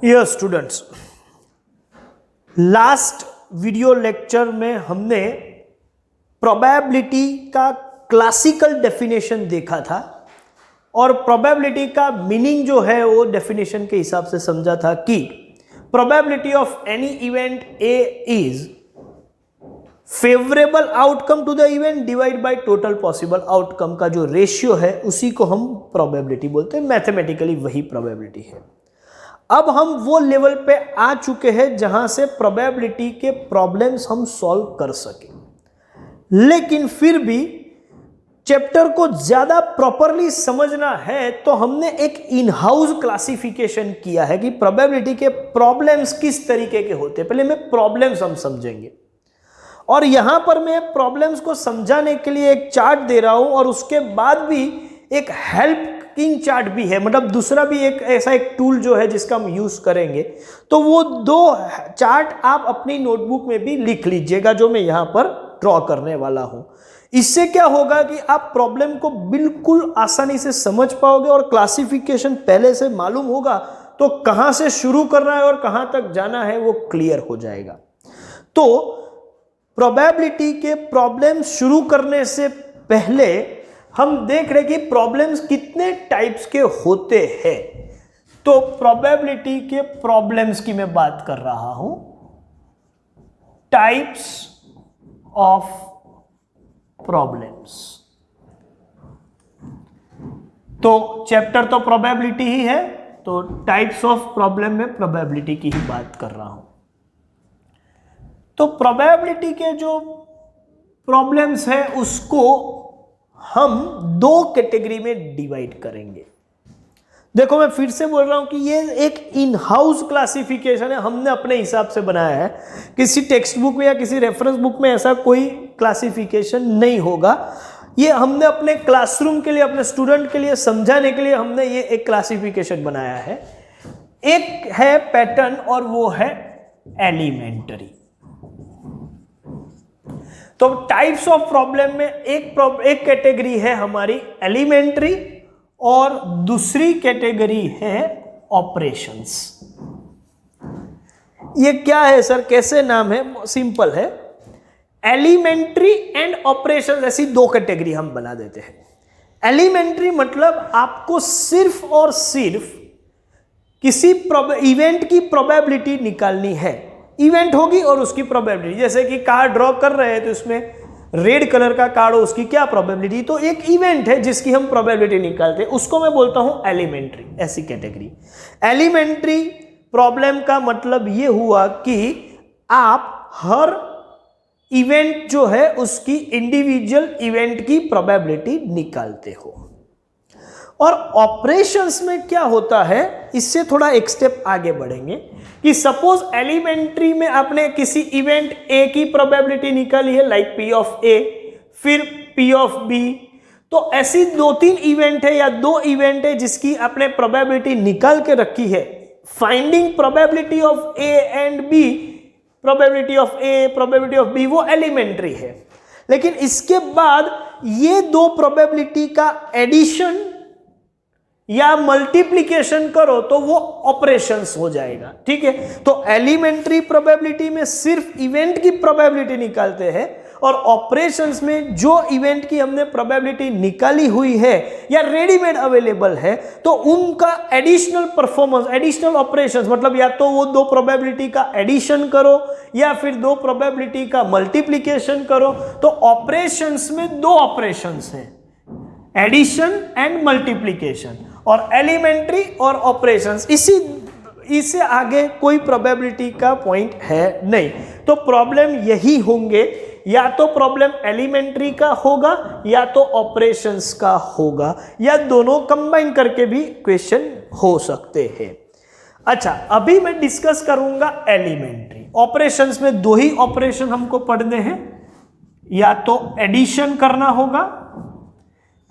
Yes students, last video lecture में हमने probability का क्लासिकल डेफिनेशन देखा था और प्रोबेबिलिटी का मीनिंग जो है वो डेफिनेशन के हिसाब से समझा था कि probability of any event A is favourable outcome to the event divide by total possible outcome का जो रेशियो है उसी को हम प्रोबेबिलिटी बोलते हैं। मैथमेटिकली वही प्रोबेबिलिटी है। अब हम वो लेवल पे आ चुके हैं जहां से प्रोबेबिलिटी के प्रॉब्लम्स हम सॉल्व कर सके, लेकिन फिर भी चैप्टर को ज्यादा प्रॉपरली समझना है तो हमने एक इन हाउस क्लासिफिकेशन किया है कि प्रोबेबिलिटी के प्रॉब्लम्स किस तरीके के होते हैं। पहले में प्रॉब्लम्स हम समझेंगे और यहां पर मैं प्रॉब्लम्स को समझाने के लिए एक चार्ट दे रहा हूं और उसके बाद भी एक हेल्पिंग चार्ट भी है, मतलब दूसरा भी एक ऐसा एक टूल जो है जिसका हम यूज करेंगे। तो वो दो चार्ट आप अपनी नोटबुक में भी लिख लीजिएगा जो मैं यहां पर ड्रॉ करने वाला हूं। इससे क्या होगा कि आप प्रॉब्लम को बिल्कुल आसानी से समझ पाओगे और क्लासिफिकेशन पहले से मालूम होगा तो कहां से शुरू करना है और कहां तक जाना है वो क्लियर हो जाएगा। तो प्रोबेबिलिटी के प्रॉब्लम्स शुरू करने से पहले हम देख रहे कि प्रॉब्लम्स कितने टाइप्स के होते हैं। तो प्रोबेबिलिटी के प्रॉब्लम्स की मैं बात कर रहा हूं, टाइप्स ऑफ प्रॉब्लम्स। तो चैप्टर तो प्रोबेबिलिटी ही है, तो टाइप्स ऑफ प्रॉब्लम में प्रोबेबिलिटी की ही बात कर रहा हूं। तो प्रोबेबिलिटी के जो प्रॉब्लम्स है उसको हम दो कैटेगरी में डिवाइड करेंगे। देखो मैं फिर से बोल रहा हूं कि ये एक इन हाउस क्लासिफिकेशन है, हमने अपने हिसाब से बनाया है। किसी टेक्स्ट बुक में या किसी रेफरेंस बुक में ऐसा कोई क्लासिफिकेशन नहीं होगा। ये हमने अपने क्लासरूम के लिए, अपने स्टूडेंट के लिए समझाने के लिए हमने ये एक क्लासिफिकेशन बनाया है। एक है पैटर्न और वो है एलिमेंट्री। तो टाइप्स ऑफ प्रॉब्लम में एक कैटेगरी है हमारी एलिमेंट्री और दूसरी कैटेगरी है ऑपरेशंस। ये क्या है सर, कैसे नाम है? सिंपल है, एलिमेंट्री एंड ऑपरेशंस, ऐसी दो कैटेगरी हम बना देते हैं। एलिमेंट्री मतलब आपको सिर्फ और सिर्फ किसी इवेंट की प्रोबेबिलिटी निकालनी है। इवेंट होगी और उसकी प्रोबेबिलिटी, जैसे कि कार्ड ड्रॉ कर रहे हैं तो इसमें रेड कलर का कार्ड हो, उसकी क्या प्रोबेबिलिटी, तो एक इवेंट है जिसकी हम प्रोबेबिलिटी निकालते हैं, उसको मैं बोलता हूं एलिमेंट्री। ऐसी कैटेगरी एलिमेंट्री प्रॉब्लम का मतलब ये हुआ कि आप हर इवेंट जो है उसकी इंडिविजुअल इवेंट की प्रोबेबिलिटी निकालते हो। और ऑपरेशंस में क्या होता है, इससे थोड़ा एक स्टेप आगे बढ़ेंगे कि सपोज एलिमेंट्री में आपने किसी इवेंट ए की प्रोबेबिलिटी निकाली है, लाइक पी ऑफ ए, फिर पी ऑफ बी। तो ऐसी दो तीन इवेंट है या दो इवेंट है जिसकी आपने प्रोबेबिलिटी निकाल के रखी है। Finding probability of A and B, probability of A, probability of B, वो एलिमेंट्री है। लेकिन इसके बाद ये दो प्रोबेबिलिटी का एडिशन या मल्टीप्लिकेशन करो तो वो ऑपरेशंस हो जाएगा। ठीक है, तो एलिमेंट्री प्रोबेबिलिटी में सिर्फ इवेंट की प्रोबेबिलिटी निकालते हैं और ऑपरेशंस में जो इवेंट की हमने प्रोबेबिलिटी निकाली हुई है या रेडीमेड अवेलेबल है तो उनका एडिशनल परफॉर्मेंस, एडिशनल ऑपरेशंस, मतलब या तो वो दो प्रोबेबिलिटी का एडिशन करो या फिर दो प्रोबेबिलिटी का मल्टीप्लिकेशन करो। तो ऑपरेशंस में दो ऑपरेशंस हैं, एडिशन एंड मल्टीप्लिकेशन, और एलिमेंट्री और ऑपरेशंस। इससे आगे कोई प्रोबेबिलिटी का पॉइंट है नहीं। तो प्रॉब्लम यही होंगे, या तो प्रॉब्लम एलिमेंट्री का होगा या तो ऑपरेशंस का होगा, या दोनों कंबाइन करके भी क्वेश्चन हो सकते हैं। अच्छा, अभी मैं डिस्कस करूंगा एलिमेंट्री। ऑपरेशंस में दो ही ऑपरेशन हमको पढ़ने हैं, या तो एडिशन करना होगा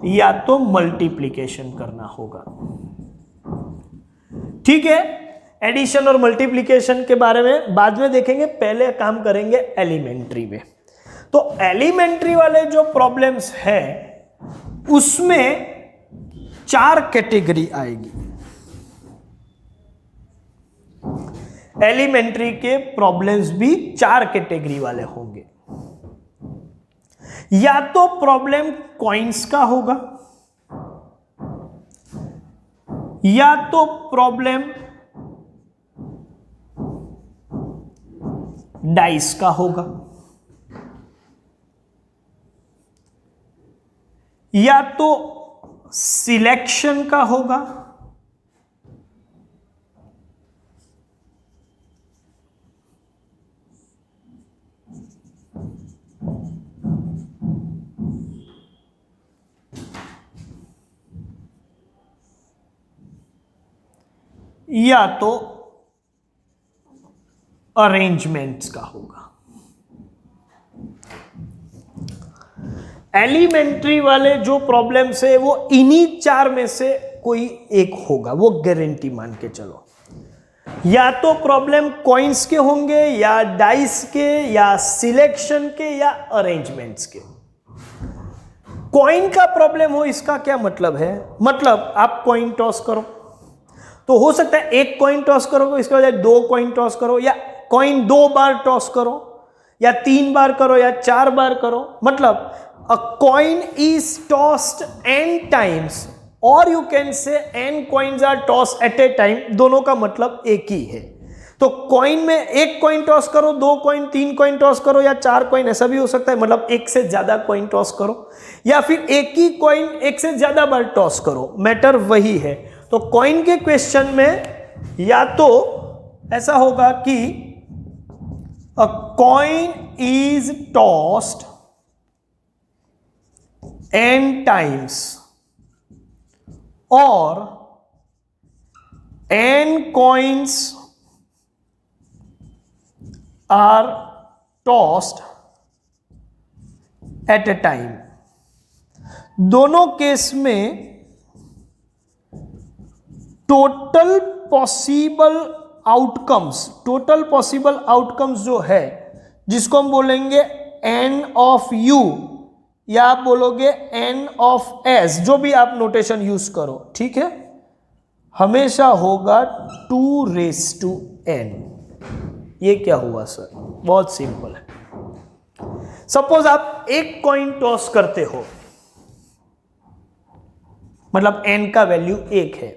या तो मल्टीप्लिकेशन करना होगा। ठीक है, एडिशन और मल्टीप्लिकेशन के बारे में बाद में देखेंगे, पहले काम करेंगे एलिमेंट्री में। तो एलिमेंट्री वाले जो प्रॉब्लम्स है उसमें चार कैटेगरी आएगी। एलिमेंट्री के प्रॉब्लम्स भी 4 कैटेगरी वाले होंगे। या तो प्रॉब्लम कॉइन्स का होगा, या तो प्रॉब्लम डाइस का होगा, या तो सिलेक्शन का होगा, या तो अरेंजमेंट्स का होगा। एलिमेंट्री वाले जो प्रॉब्लम्स है वो इन्हीं 4 में से कोई एक होगा, वो गारंटी मान के चलो। या तो प्रॉब्लम कॉइन्स के होंगे, या डाइस के, या सिलेक्शन के, या अरेंजमेंट्स के। कॉइन का प्रॉब्लम हो इसका क्या मतलब है? मतलब आप कॉइन टॉस करो तो हो सकता है एक कॉइन टॉस करो, इसके बजाय 2 कॉइन टॉस करो, या कॉइन 2 बार टॉस करो, या 3 बार करो, या 4 बार करो। मतलब a coin is tossed n times, और you can say n coins are toss at a time. दोनों का मतलब एक ही है। तो कॉइन में एक कॉइन टॉस करो, 2 कॉइन, 3 कॉइन टॉस करो, या 4 कॉइन, ऐसा भी हो सकता है। मतलब एक से ज्यादा कॉइन टॉस करो, या फिर एक ही कॉइन एक से ज्यादा बार टॉस करो, मैटर वही है। तो कॉइन के क्वेश्चन में या तो ऐसा होगा कि अ coin is tossed n times, और n coins are tossed at a time। दोनों केस में टोटल पॉसिबल आउटकम्स जो है, जिसको हम बोलेंगे n ऑफ u, या आप बोलोगे n ऑफ s, जो भी आप नोटेशन यूज करो, ठीक है, हमेशा होगा 2n। ये क्या हुआ सर? बहुत सिंपल है। सपोज आप एक कॉइन टॉस करते हो, मतलब n का वैल्यू 1 है,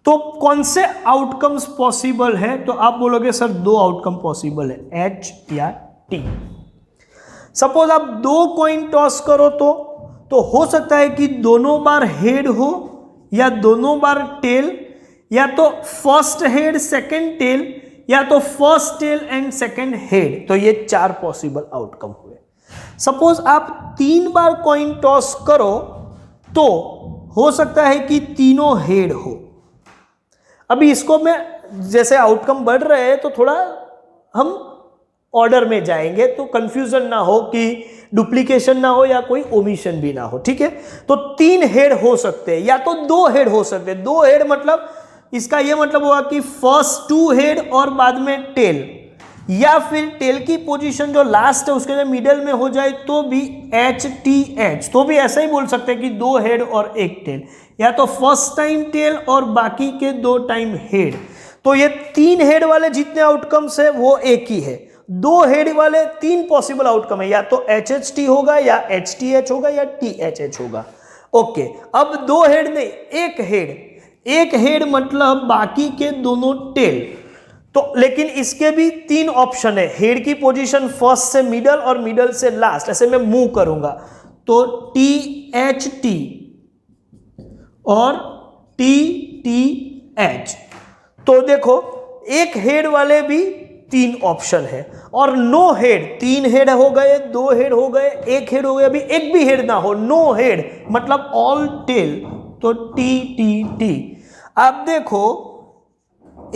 तो कौन से आउटकम्स पॉसिबल है? तो आप बोलोगे सर 2 आउटकम पॉसिबल है, h या t। सपोज आप 2 कॉइन टॉस करो तो हो सकता है कि दोनों बार हेड हो, या दोनों बार टेल, या तो फर्स्ट हेड सेकंड टेल, या तो first tail and second head. तो ये 4 पॉसिबल आउटकम हुए। सपोज आप 3 बार कॉइन टॉस करो तो हो सकता है कि तीनों हेड हो। अभी इसको मैं, जैसे आउटकम बढ़ रहे हैं तो थोड़ा हम ऑर्डर में जाएंगे, तो कंफ्यूजन ना हो, कि डुप्लीकेशन ना हो, या कोई ओमिशन भी ना हो, ठीक है। तो 3 हेड हो सकते हैं, या तो 2 हेड हो सकते हैं। 2 हेड मतलब इसका ये मतलब होगा कि फर्स्ट 2 हेड और बाद में टेल, या फिर टेल की पोजीशन जो लास्ट है उसके मिडिल में हो जाए तो भी HTH, तो भी ऐसा ही बोल सकते हैं कि 2 हेड और 1 टेल, या तो फर्स्ट टाइम टेल और बाकी के 2 टाइम हेड। तो ये 3 हेड वाले जितने आउटकम्स है वो एक ही है। 2 हेड वाले 3 पॉसिबल आउटकम है, या तो HHT होगा, या HTH होगा, या THH होगा। ओके, अब 2 हेड नहीं, एक हेड मतलब बाकी के दोनों टेल। तो लेकिन इसके भी 3 ऑप्शन है। हेड की पोजीशन फर्स्ट से मिडल और मिडल से लास्ट, ऐसे मैं मूव करूंगा तो THT और TTH। तो देखो एक हेड वाले भी 3 ऑप्शन है, और नो हेड 3 हेड हो गए, 2 हेड हो गए, 1 हेड हो गए। अभी एक भी हेड ना हो, नो हेड मतलब ऑल टेल, तो TTT। आप देखो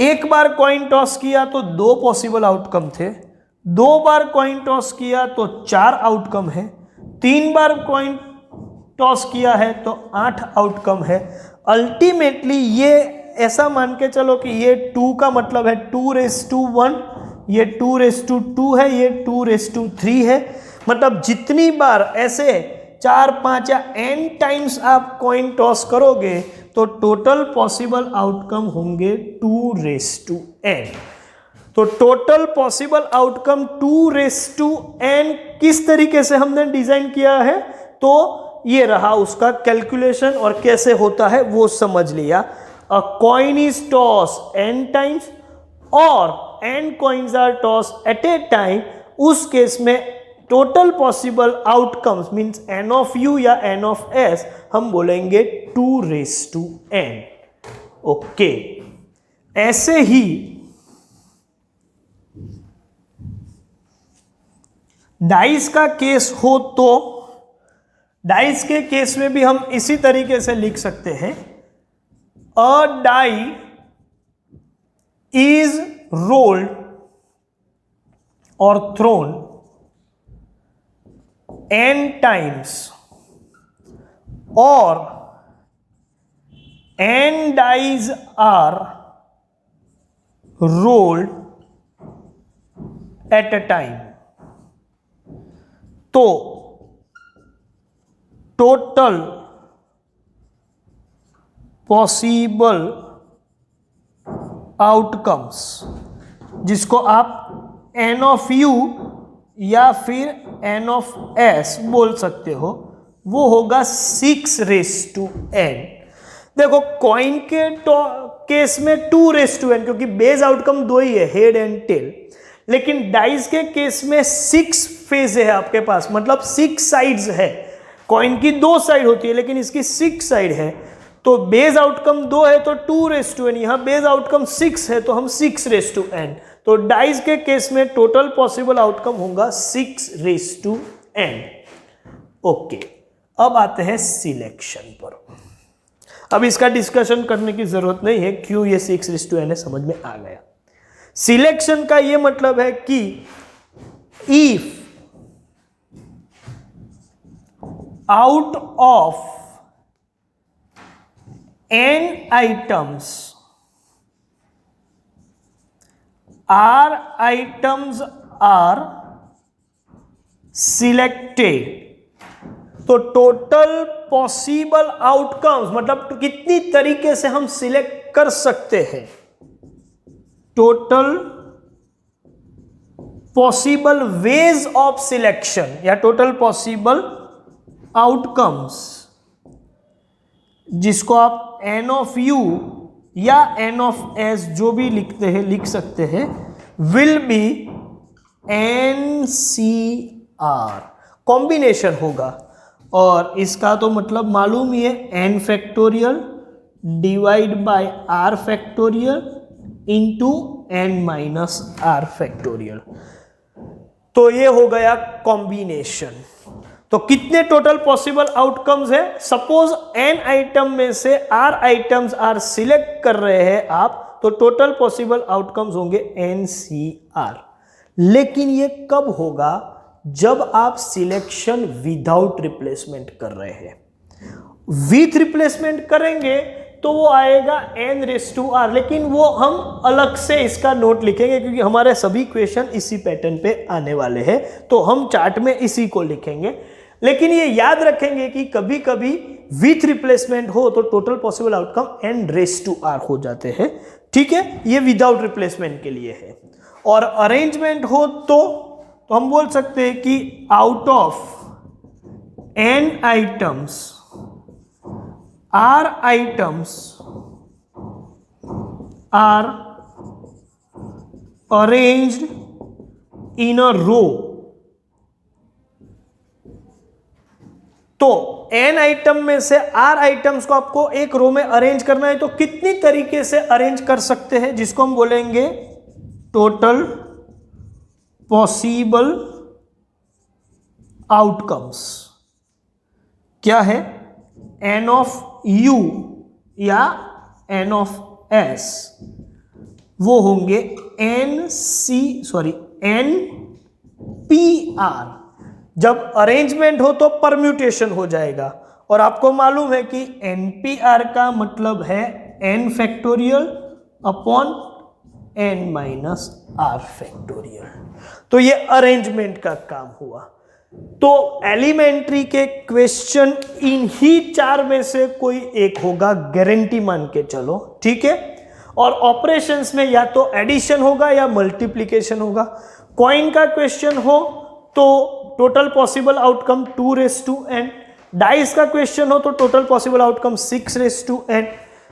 एक बार कॉइन टॉस किया तो 2 पॉसिबल आउटकम थे, 2 बार कॉइन टॉस किया तो 4 आउटकम है, 3 बार कॉइन टॉस किया है तो 8 आउटकम है। अल्टीमेटली ये ऐसा मान के चलो कि ये 2 का मतलब है 2:1, ये 2:2 है, ये 2:3 है। मतलब जितनी बार ऐसे 4, 5 या n टाइम्स आप कॉइन टॉस करोगे तो टोटल पॉसिबल आउटकम होंगे 2:n। तो टोटल पॉसिबल आउटकम 2n किस तरीके से हमने डिजाइन किया है, तो ये रहा उसका कैलकुलेशन, और कैसे होता है वो समझ लिया। A coin is toss n times और n coins are toss at a time, उस केस में total possible outcomes means n of u या n ऑफ s हम बोलेंगे 2n। ओके, ऐसे ही डाइस का केस हो तो डाइस के केस में भी हम इसी तरीके से लिख सकते हैं, अ डाई इज रोल्ड और थ्रोन n टाइम्स और n dies are rolled at a time, तो टोटल पॉसिबल आउटकम्स, जिसको आप n ऑफ u या फिर n ऑफ s बोल सकते हो, वो होगा 6n। देखो कॉइन के केस में 2n, क्योंकि बेस आउटकम दो ही है, हेड एंड टेल, लेकिन डाइस के केस में 6 फेज है आपके पास, मतलब 6 साइड्स है। कॉइन की 2 साइड होती है लेकिन इसकी 6 साइड है, तो बेस आउटकम 2 है तो 2n, यहां बेस आउटकम 6 है तो हम 6n। तो डाइस के केस में टोटल पॉसिबल आउटकम होगा 6n। ओके, अब आते हैं सिलेक्शन पर। अब इसका डिस्कशन करने की जरूरत नहीं है, क्यों ये 6n है समझ में आ गया। सिलेक्शन का ये मतलब है कि if out of n items items are selected, तो टोटल पॉसिबल आउटकम्स मतलब कितनी तरीके से हम सिलेक्ट कर सकते हैं, total possible ways of selection या टोटल पॉसिबल आउटकम्स, जिसको आप n ऑफ u या n ऑफ s जो भी लिख सकते हैं, विल बी NCR, कॉम्बिनेशन होगा। और इसका तो मतलब मालूम ही है, n factorial divide by r factorial into n minus r factorial, तो ये हो गया कॉम्बिनेशन। तो कितने टोटल पॉसिबल आउटकम्स है, सपोज n आइटम में से r आइटम्स आर सिलेक्ट कर रहे हैं आप, तो टोटल पॉसिबल आउटकम्स होंगे NCR। लेकिन ये कब होगा, जब आप सिलेक्शन विदाउट रिप्लेसमेंट कर रहे हैं। विथ रिप्लेसमेंट करेंगे तो वो आएगा n⁻r, लेकिन वो हम अलग से इसका नोट लिखेंगे क्योंकि हमारे सभी क्वेश्चन इसी पैटर्न पे आने वाले हैं, तो हम चार्ट में इसी को लिखेंगे। लेकिन ये याद रखेंगे कि कभी कभी विथ रिप्लेसमेंट हो तो टोटल पॉसिबल आउटकम n⁻r हो जाते हैं, ठीक है, ये विदाउट रिप्लेसमेंट के लिए है। और अरेंजमेंट हो तो हम बोल सकते हैं कि out of n items r items are arranged in a row, तो n आइटम में से r आइटम्स को आपको एक रो में अरेंज करना है, तो कितनी तरीके से अरेंज कर सकते हैं, जिसको हम बोलेंगे टोटल पॉसिबल आउटकम्स। क्या है, n ऑफ u या n ऑफ s, वो होंगे NPR। जब अरेंजमेंट हो तो परम्यूटेशन हो जाएगा, और आपको मालूम है कि NPR का मतलब है n factorial upon n minus r factorial, तो ये अरेंजमेंट का काम हुआ। तो एलिमेंट्री के क्वेश्चन इन ही 4 में से कोई एक होगा, गारंटी मान के चलो, ठीक है। और ऑपरेशंस में या तो एडिशन होगा या मल्टीप्लिकेशन होगा। कॉइन का क्वेश्चन हो तो total possible outcome 2n, dice का क्वेश्चन हो तो total possible outcome 6n,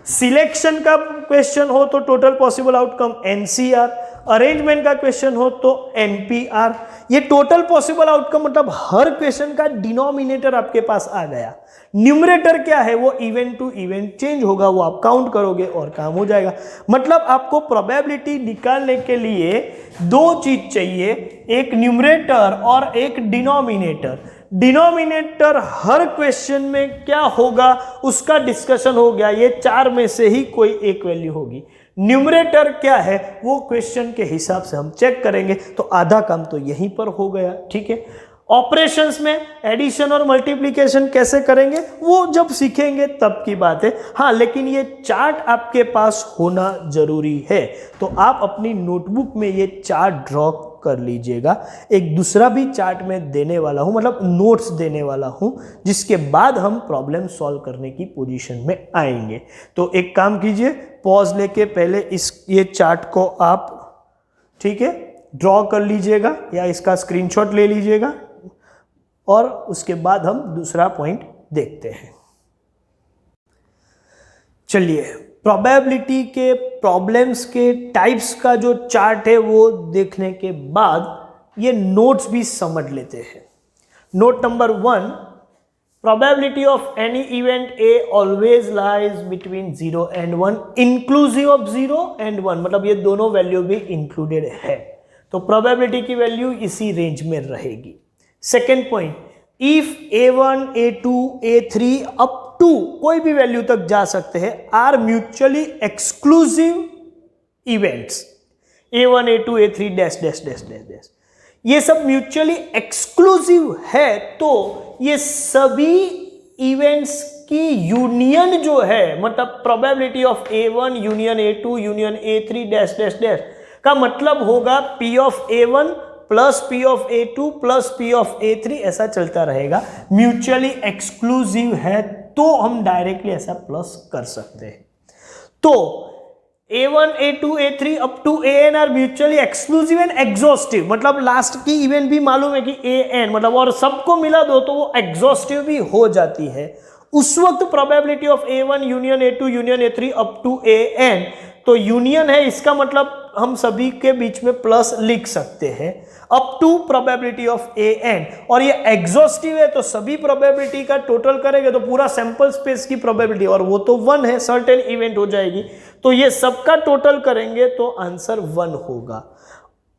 selection का क्वेश्चन हो तो total possible outcome NCR, arrangement का क्वेश्चन हो तो NPR। ये टोटल पॉसिबल आउटकम मतलब हर क्वेश्चन का डिनोमिनेटर आपके पास आ गया। न्यूमरेटर क्या है, वो इवेंट टू इवेंट चेंज होगा, वो आप काउंट करोगे और काम हो जाएगा। मतलब आपको प्रोबेबिलिटी निकालने के लिए दो चीज चाहिए, एक न्यूमरेटर और एक डिनोमिनेटर। डिनोमिनेटर हर क्वेश्चन में क्या होगा उसका डिस्कशन हो गया, ये चार में से ही कोई एक वैल्यू होगी। न्यूमरेटर क्या है वो क्वेश्चन के हिसाब से हम चेक करेंगे, तो आधा काम तो यहीं पर हो गया। ठीक है, ऑपरेशंस में एडिशन और मल्टीप्लिकेशन कैसे करेंगे वो जब सीखेंगे तब की बात है। हाँ, लेकिन ये चार्ट आपके पास होना जरूरी है, तो आप अपनी नोटबुक में ये चार्ट ड्रॉ कर लीजिएगा। एक दूसरा भी चार्ट में देने वाला हूं, मतलब नोट्स देने वाला हूं, जिसके बाद हम प्रॉब्लम सॉल्व करने की पोजीशन में आएंगे। तो एक काम कीजिए, पॉज लेके पहले ये चार्ट को आप ठीक है ड्रॉ कर लीजिएगा या इसका स्क्रीनशॉट ले लीजिएगा, और उसके बाद हम दूसरा पॉइंट देखते हैं। चलिए, प्रोबेबिलिटी के प्रॉब्लम्स के टाइप्स का जो चार्ट है वो देखने के बाद ये नोट्स भी समझ लेते हैं। Note number 1, probability of any event a always lies between 0 and 1 inclusive of 0 and 1, मतलब ये दोनों वैल्यू भी इंक्लूडेड है, तो प्रोबेबिलिटी की वैल्यू इसी रेंज में रहेगी। Second point, if A1, A2, A3 up to कोई भी वैल्यू तक जा सकते हैं, are mutually exclusive events, A1, A2, A3 dash dash dash dash dash, ये सब म्यूचुअली एक्सक्लूसिव है, तो ये सभी इवेंट्स की यूनियन जो है, मतलब probability of A1 union A2 union A3 dash dash dash का मतलब होगा P of A1 plus P of A2 plus P of A3, ऐसा चलता रहेगा। म्यूचुअली एक्सक्लूसिव है तो हम डायरेक्टली ऐसा प्लस कर सकते हैं। तो A1, A2, A3 up to AN are mutually exclusive and exhaustive, मतलब लास्ट की इवेंट भी मालूम है कि AN, मतलब और सबको मिला दो तो वो एग्जॉस्टिव भी हो जाती है। उस वक्त probability of A1 union A2 union A3 up to AN, तो यूनियन है, इसका मतलब हम सभी के बीच में प्लस लिख सकते हैं, up to probability of AN, और ये एग्जॉस्टिव है तो सभी प्रोबेबिलिटी का टोटल करेंगे तो पूरा सैंपल स्पेस की प्रोबेबिलिटी, और वो तो 1 है, सर्टेन इवेंट हो जाएगी, तो ये सबका टोटल करेंगे तो आंसर 1 होगा।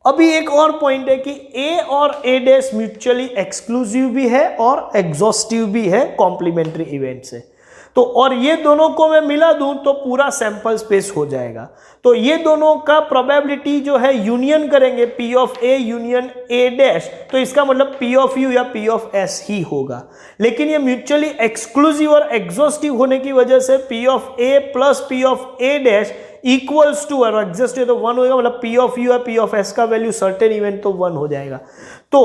अभी एक और पॉइंट है कि A और A डैश म्यूचुअली एक्सक्लूसिव भी है और एग्जॉस्टिव भी है कॉम्प्लीमेंट्री इवेंट से, तो और ये दोनों को मैं मिला दूं तो पूरा सैंपल स्पेस हो जाएगा। तो ये दोनों का प्रोबेबिलिटी जो है यूनियन करेंगे P of A union A dash, तो इसका मतलब P ऑफ U या P ऑफ S ही होगा। लेकिन ये म्यूचुअली एक्सक्लूसिव और एग्जॉस्टिव होने की वजह से P of A plus P of A dash equals to, और एग्जॉस्टिव तो 1 होगा, मतलब P ऑफ U या P ऑफ S का वैल्यू सर्टेन इवेंट तो 1 हो जाएगा। तो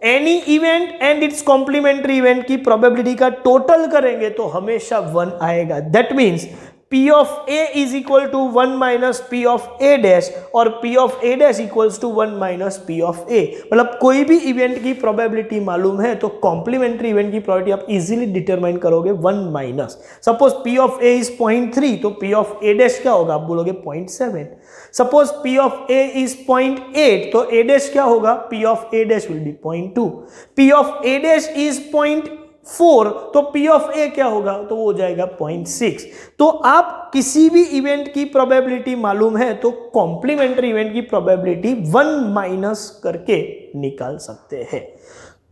any event and its complementary event की प्रोबेबिलिटी का टोटल करेंगे तो हमेशा 1 आएगा। That means P of A is equal to 1 minus P of A dash, और P of A dash equals to 1 minus P of A, मतलब कोई भी इवेंट की प्रोबेबिलिटी मालूम है तो कॉम्प्लीमेंट्री इवेंट की प्रोबेबिलिटी आप इजीली डिटरमाइन करोगे 1 minus. Suppose P of A is 0.3 तो P ऑफ A डैश क्या होगा, आप बोलोगे 0.7। Suppose P of A is 0.8 तो A डैश क्या होगा, P of A dash will be 0.2। P of A dash is 0.4 तो P ऑफ A क्या होगा, तो वो हो जाएगा 0.6। तो आप किसी भी इवेंट की प्रोबेबिलिटी मालूम है तो कॉम्प्लीमेंट्री इवेंट की प्रोबेबिलिटी 1 माइनस करके निकाल सकते हैं।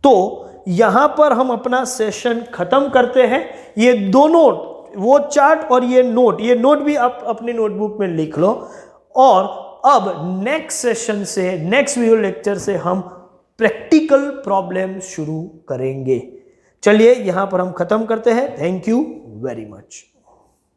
तो यहां पर हम अपना सेशन खत्म करते हैं। ये दोनों, वो चार्ट और ये नोट भी आप अपनी नोटबुक में लिख लो, और अब नेक्स्ट सेशन से, नेक्स्ट वीडियो लेक्चर से हम प्रैक्टिकल प्रॉब्लम शुरू करेंगे। चलिए यहां पर हम खत्म करते हैं। Thank you very much.